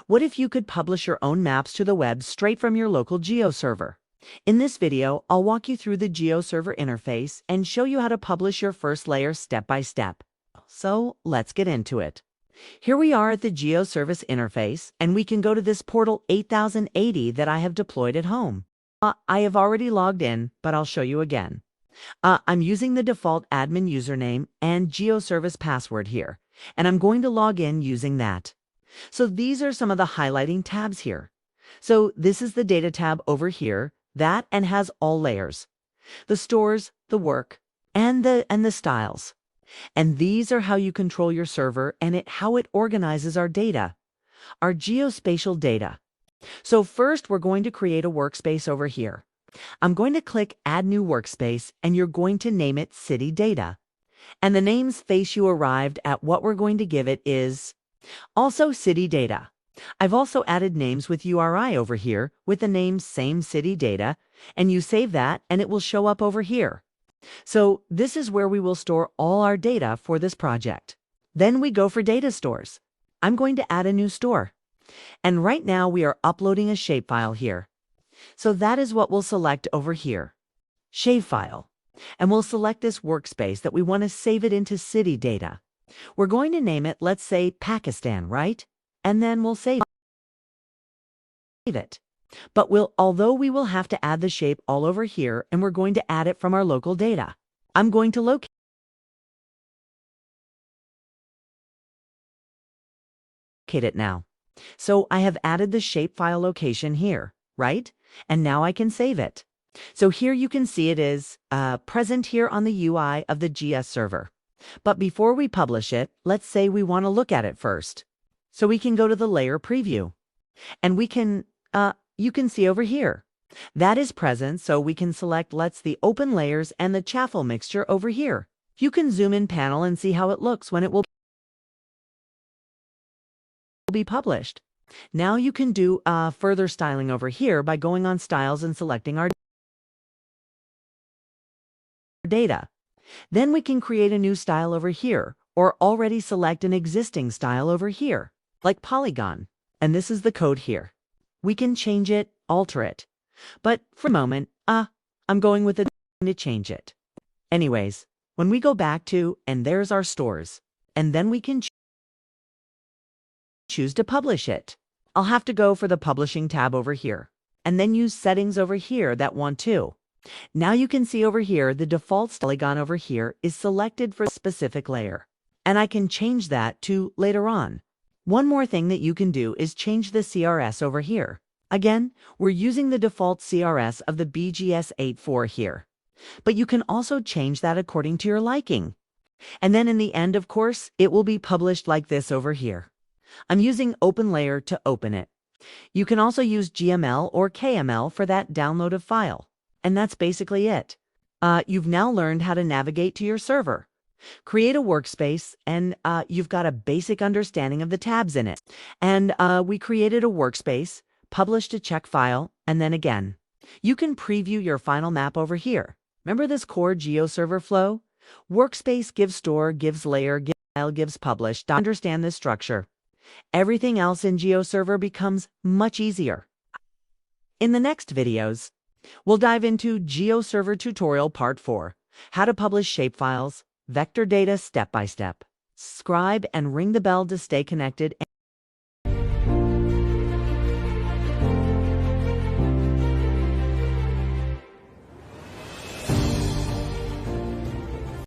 What if you could publish your own maps to the web straight from your local GeoServer? In this video, I'll walk you through the GeoServer interface and show you how to publish your first layer step by step. So let's get into it. Here we are at the GeoService interface, and we can go to this portal 8080 that I have deployed at home. I have already logged in, but I'll show you again. I'm using the default admin username and GeoService password here, and I'm going to log in using that. So these are some of the highlighting tabs here. So this is the data tab over here, and has all layers. The stores, the work, and the styles. And these are how you control your server and how it organizes our data, our geospatial data. So first we're going to create a workspace over here. I'm going to click Add New Workspace, and you're going to name it City Data. And the name's face you arrived at what we're going to give it is also City Data. I've also added names with URI over here with the name Same City Data, and you save that and it will show up over here. So this is where we will store all our data for this project. Then we go for data stores. I'm going to add a new store. And right now we are uploading a shapefile here. So that is what we'll select over here. Shapefile. And we'll select this workspace that we want to save it into city data. We're going to name it, let's say, Pakistan, right? And then we'll save it. But although we will have to add the shape all over here, and we're going to add it from our local data. I'm going to locate it now. So I have added the shapefile location here, right? And now I can save it. So here you can see it is present here on the UI of the GeoServer. But before we publish it, let's say we want to look at it first. So we can go to the layer preview. And we can, you can see over here. That is present, so we can select the open layers and the chaffle mixture over here. You can zoom in panel and see how it looks when it will be published. Now you can do further styling over here by going on styles and selecting our data. Then we can create a new style over here, or already select an existing style over here, like polygon. And this is the code here. We can change it, alter it. But for a moment, I'm going with to change it. Anyways, when we go back to, and there's our stores, and then we can choose to publish it. I'll have to go for the publishing tab over here, and then use settings over here that want to. Now you can see over here the default polygon over here is selected for a specific layer, and I can change that to later on. One more thing that you can do is change the CRS over here. Again, we're using the default CRS of the BGS 8.4 here, but you can also change that according to your liking. And then in the end, of course, it will be published like this over here. I'm using Open Layer to open it. You can also use GML or KML for that download of file. And that's basically it. You've now learned how to navigate to your server. Create a workspace, and you've got a basic understanding of the tabs in it. And we created a workspace, published a check file, and then again. You can preview your final map over here. Remember this core GeoServer flow? Workspace gives store, gives layer, gives file, gives publish. To understand this structure, everything else in GeoServer becomes much easier. In the next videos, we'll dive into GeoServer Tutorial Part 4, how to publish shapefiles, vector data step by step. Subscribe and ring the bell to stay connected.